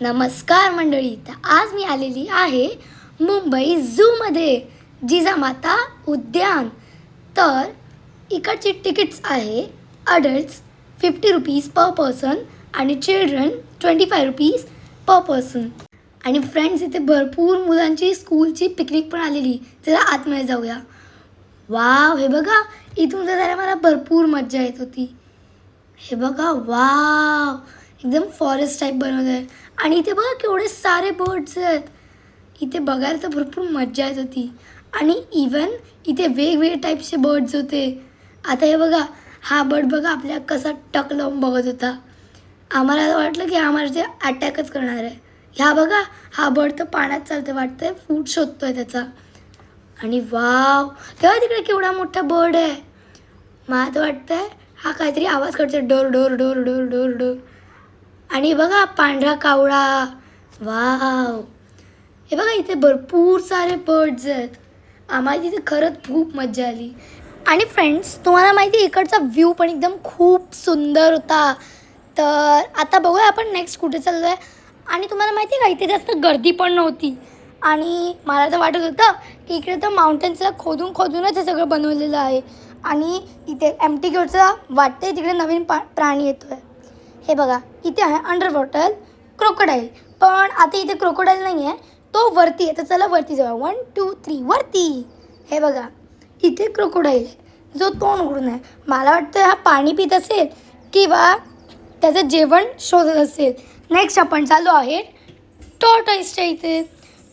नमस्कार मंडळी. तर आज मी आलेली आहे मुंबई झूमध्ये, जिजामाता उद्यान. तर इकडची तिकीट्स आहे अडल्ट्स 50 रुपीज पर पर्सन आणि चिल्ड्रन 25 रुपीज पर पर्सन. आणि फ्रेंड्स, इथे भरपूर मुलांची स्कूलची पिकनिक पण आलेली. चला आतमध्ये जाऊया. वाव, हे बघा, इथून तर मला भरपूर मज्जा येत होती. हे बघा, वाव, एकदम फॉरेस्ट टाईप बनवलं आहे. आणि इथे बघा केवढे सारे बर्ड्स आहेत. इथे बघायला तर भरपूर मज्जा येत होती. आणि इवन इथे वेगवेगळे टाईपचे बर्ड्स होते. आता हे बघा, हा बर्ड बघा आपल्या कसा टक लावून बघत होता. आम्हाला वाटलं की आम्हाला ते अटॅकच करणार आहे. ह्या बघा, हा बर्ड तर पाण्यात चालतं, वाटतंय फूड शोधतोय त्याचा. आणि वाव, तेव्हा तिकडे केवढा मोठा बर्ड आहे. मला तर वाटतंय हा काहीतरी आवाज करतोय, door door door door door door. आणि बघा पांढरा कावळा. वाव, हे बघा इथे भरपूर सारे बर्ड्स आहेत. आम्हाला तिथे खरंच खूप मज्जा आली. आणि फ्रेंड्स, तुम्हाला माहिती आहे इकडचा व्ह्यू पण एकदम खूप सुंदर होता. तर आता बघूया आपण नेक्स्ट कुठे चाललो आहे. आणि तुम्हाला माहिती आहे का, इथे जास्त गर्दी पण नव्हती. आणि मला तर वाटत होतं की इकडे तर माउंटेन्सला खोदून खोदूनच हे सगळं बनवलेलं आहे. आणि इथे एम्प्टी गेटचा वाटते तिकडे नवीन प्राणी येतो आहे. हे बघा, इथे आहे अंडर वॉटर क्रोकोडाईल. पण आता इथे क्रोकोडाईल नाही आहे, तो वरती आहे. तर चला वरती जाऊया. 1 2 3 वरती. हे बघा, इथे क्रोकोडाईल आहे जो तोंड उघडून आहे. मला वाटतं हा पाणी पित असेल किंवा त्याचं जेवण शोधत असेल. नेक्स्ट आपण चालू आहे टॉर्टॉइसच्या इथे.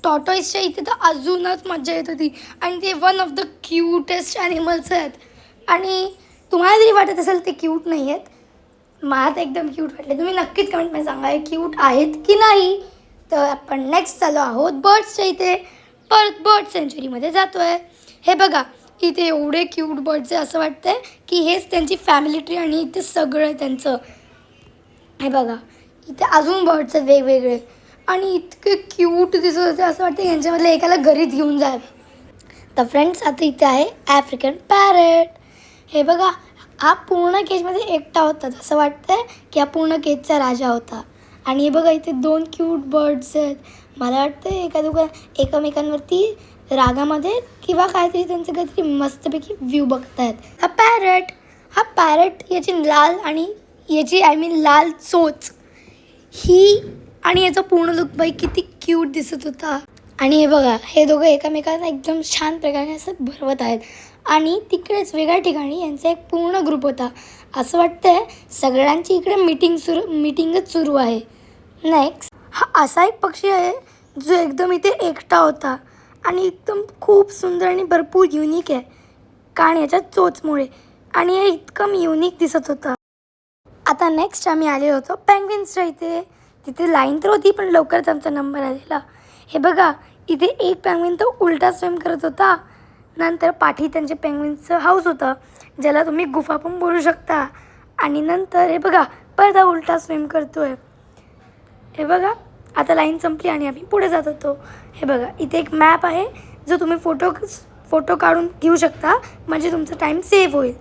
टॉर्टॉइसच्या इथे तर अजूनच मजा येत होती. आणि ते one of the cutest animals आहेत. आणि तुम्हाला जरी वाटत असेल ते क्यूट नाही आहेत, मला तर एकदम क्यूट वाटले. तुम्ही नक्कीच कमेंटमध्ये सांगा हे क्यूट आहेत की नाही. तर आपण नेक्स्ट चालू आहोत बर्ड्सच्या इथे. परत बर्ड सेंच्युरीमध्ये जातो आहे. हे बघा, इथे एवढे क्यूट बर्ड्स आहे, असं वाटतं आहे की हेच त्यांची फॅमिली ट्री आणि इथे सगळं आहे त्यांचं. हे बघा, इथे अजून बर्ड्स आहेत वेगवेगळे आणि इतके क्यूट दिसत होते, असं वाटतं यांच्यामधलं एकाला घरीच घेऊन जावं. तर फ्रेंड्स, आता इथे आहे आफ्रिकन पॅरेट. हे बघा, हा पूर्ण केजमध्ये एकटा होता. असं वाटतं आहे की हा पूर्ण केजचा राजा होता. आणि हे बघा, इथे 2 क्यूट बर्ड्स आहेत. मला वाटतं एकमेकांवरती रागामध्ये किंवा काहीतरी त्यांचं काहीतरी मस्तपैकी व्ह्यू बघतायत. हा पॅरेट याची लाल आणि याची लाल चोच ही आणि याचा पूर्ण लुक बाई किती क्यूट दिसत होता. आणि हे बघा, हे दोघं एकमेकांना एकदम छान प्रकारे असं भरवत आहेत. आणि तिकडेच वेगळ्या ठिकाणी यांचा एक पूर्ण ग्रुप होता. असं वाटतंय सगळ्यांची इकडे मीटिंगच सुरू आहे. नेक्स्ट, हा असा एक पक्षी आहे जो एकदम इथे एकटा होता आणि एकदम खूप सुंदर आणि भरपूर युनिक आहे, कारण याच्या चोचमुळे. आणि हे इतकं युनिक दिसत होतं. आता नेक्स्ट आम्ही आलेलो होतो पेंग्विन्सच्या इथे. तिथे लाईन तर होती पण लवकरच आमचा नंबर आलेला. हे बघा, इथे एक पेंग्विन तर उलटा स्विम करत होता. नंतर पाठी त्यांचे पेंग्विनचं हाऊस होतं, ज्याला तुम्ही गुफा पण बोलू शकता. आणि नंतर हे बघा, परत हा उलटा स्विम करतो आहे. हे बघा, आता लाईन संपली आणि आम्ही पुढे जात होतो. हे बघा, इथे एक मॅप आहे जो तुम्ही फोटो काढून घेऊ शकता, म्हणजे तुमचा टाईम सेव्ह होईल.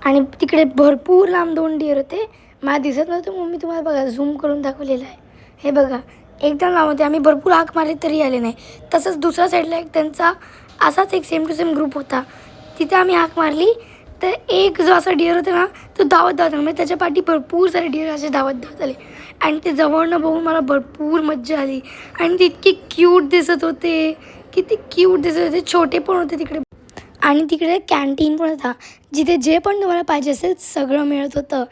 आणि तिकडे भरपूर लांब 2 डिअर होते. मला दिसत नव्हतं म्हणून मी तुम्हाला बघा झूम करून दाखवलेलं आहे. हे बघा, एकदम लांब होते. आम्ही भरपूर हाक मारले तरी आले नाही. तसंच दुसऱ्या साईडला एक त्यांचा असाच एक सेम टू सेम ग्रुप होता. तिथे आम्ही हाक मारली तर एक जो असा डिअर होता ना, तो धावत आला. म्हणजे त्याच्या पाठी भरपूर सारे डिअर असे धावत आले. आणि ते जवळनं बघून मला भरपूर मज्जा आली. आणि ते इतके क्यूट दिसत होते, किती क्यूट दिसत होते. छोटे पण होते तिकडे. आणि तिकडे कॅन्टीन पण होता, जिथे जे पण तुम्हाला पाहिजे असेल सगळं मिळत होतं.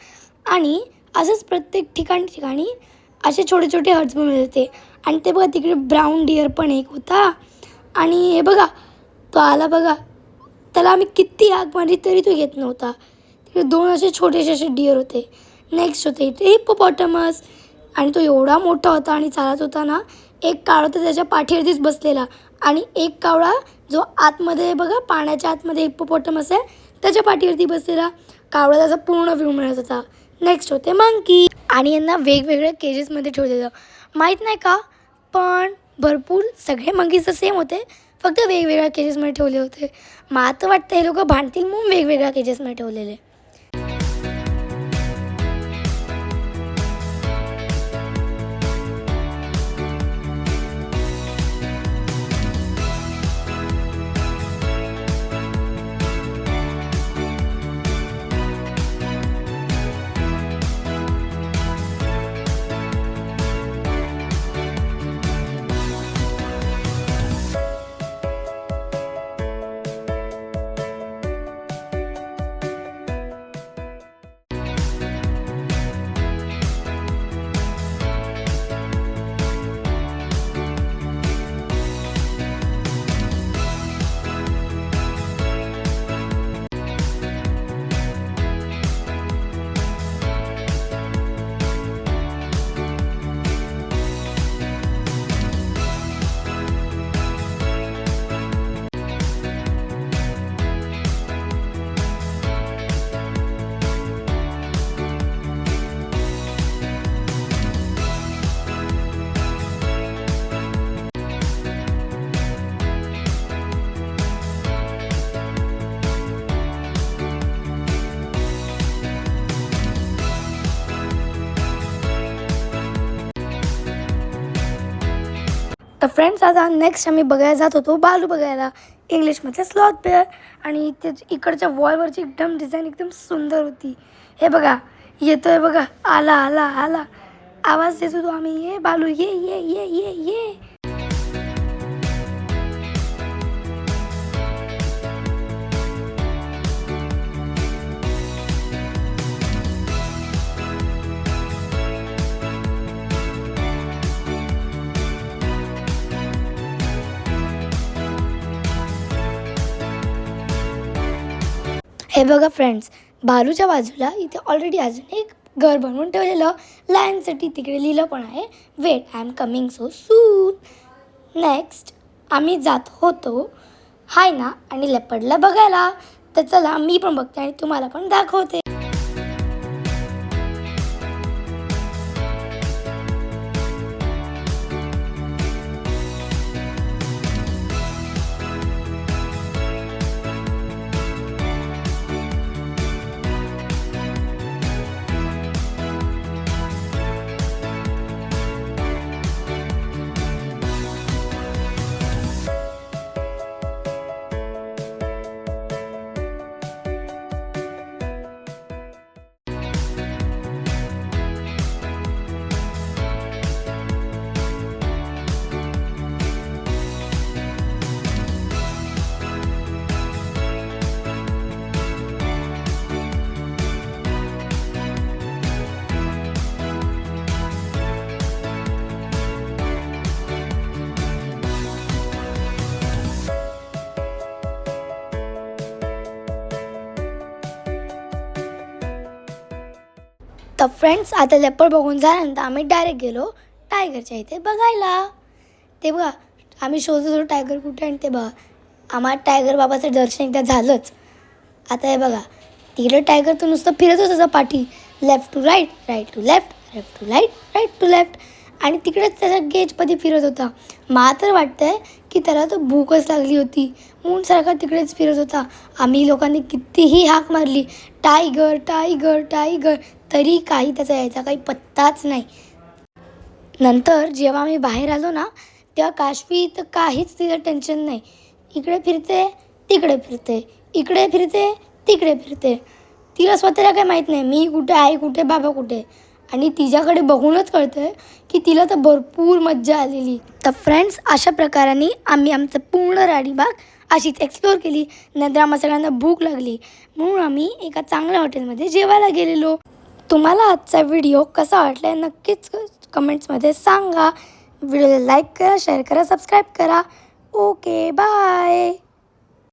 आणि असंच प्रत्येक ठिकाणी असे छोटे छोटे हट्स बनवले होते. आणि ते बघा, तिकडे ब्राऊन डिअर पण एक होता. आणि हे बघा, तो आला बघा, त्याला आम्ही किती हाक मारली तरी तो येत नव्हता. तिकडे 2 असे छोटेसे असे डिअर होते. नेक्स्ट होते इथे हिप्पोपॉटमस. आणि तो एवढा मोठा होता आणि चालत होता ना. एक कावळा तर त्याच्या पाठीवरतीच बसलेला आणि एक कावळा जो आतमध्ये बघा, पाण्याच्या आतमध्ये हिप्पोपॉटमस आहे त्याच्या पाठीवरती बसलेला. कावळा त्याचा पूर्ण व्ह्यू मिळत होता. नेक्स्ट होते मंकी. आणि यांना वेगवेगळ्या केजेसमध्ये ठेवलेलं. माहीत नाही का, पण भरपूर सगळे मंकीज तर सेम होते, फक्त वेगवेगळ्या केजेसमध्ये ठेवले होते. मला तर वाटतं हे लोक भांडतील म्हणून वेगवेगळ्या केजेसमध्ये ठेवलेले. तर फ्रेंड्स आता नेक्स्ट आम्ही बघायला जात होतो बालू बघायला, इंग्लिशमध्ये स्लॉथ बेअर. आणि ते इकडच्या वॉलवरची एकदम डिझाईन एकदम सुंदर होती. हे बघा येतोय बघा, आला आला आला आवाज देत होतो आम्ही, ये बालू ये ये ये ये ये. हे बघा फ्रेंड्स, बालूच्या बाजूला इथे ऑलरेडी अजून एक घर बनवून ठेवलेलं लायनसाठी, तिकडे लिहिलं पण आहे weight I am coming so soon. Next आम्ही जात होतो हायना आणि लेपर्डला बघायला. तर चला मी पण बघते आणि तुम्हाला पण दाखवते. तर फ्रेंड्स आता लेपर्ड बघून झाल्यानंतर आम्ही डायरेक्ट गेलो टायगरच्या इथे बघायला. ते बघा आम्ही शोधत होतो टायगर कुठे, आणि ते बघा आम्हाला टायगर बाबाचं दर्शन एकदा झालंच. आता हे बघा तिकडे टायगर तो नुसतं फिरत होता पाठी, left to right, right to left, left to right, right to left. आणि तिकडेच त्याचा गेजमध्ये फिरत होता. मला तर वाटतंय की त्याला तर भूकच लागली होती म्हणून सारखा तिकडेच फिरत होता. आम्ही लोकांनी कितीही हाक मारली टायगर टायगर टायगर, तरी काही त्याचा यायचा काही पत्ताच नाही. नंतर जेव्हा आम्ही बाहेर आलो ना, तेव्हा काशवी तर काहीच तिचं टेन्शन नाही. इकडे फिरते तिकडे फिरते, इकडे फिरते तिकडे फिरते. तिला स्वतःला काही माहीत नाही मी कुठे, आई कुठे, बाबा कुठे. आणि तिच्याकडे बघूनच कळतं आहे की तिला तर भरपूर मज्जा आलेली. तर फ्रेंड्स अशा प्रकाराने आम्ही आमचं पूर्ण राणीबाग अशीच एक्सप्लोअर केली. नंतर आम्हाला सगळ्यांना भूक लागली म्हणून आम्ही एका चांगल्या हॉटेलमध्ये जेवायला गेलेलो. तुम्हाला आजचा व्हिडिओ कसा वाटला आहे नक्कीच कमेंट्समध्ये सांगा. व्हिडिओला लाईक करा, शेअर करा, सबस्क्राईब करा. Okay bye.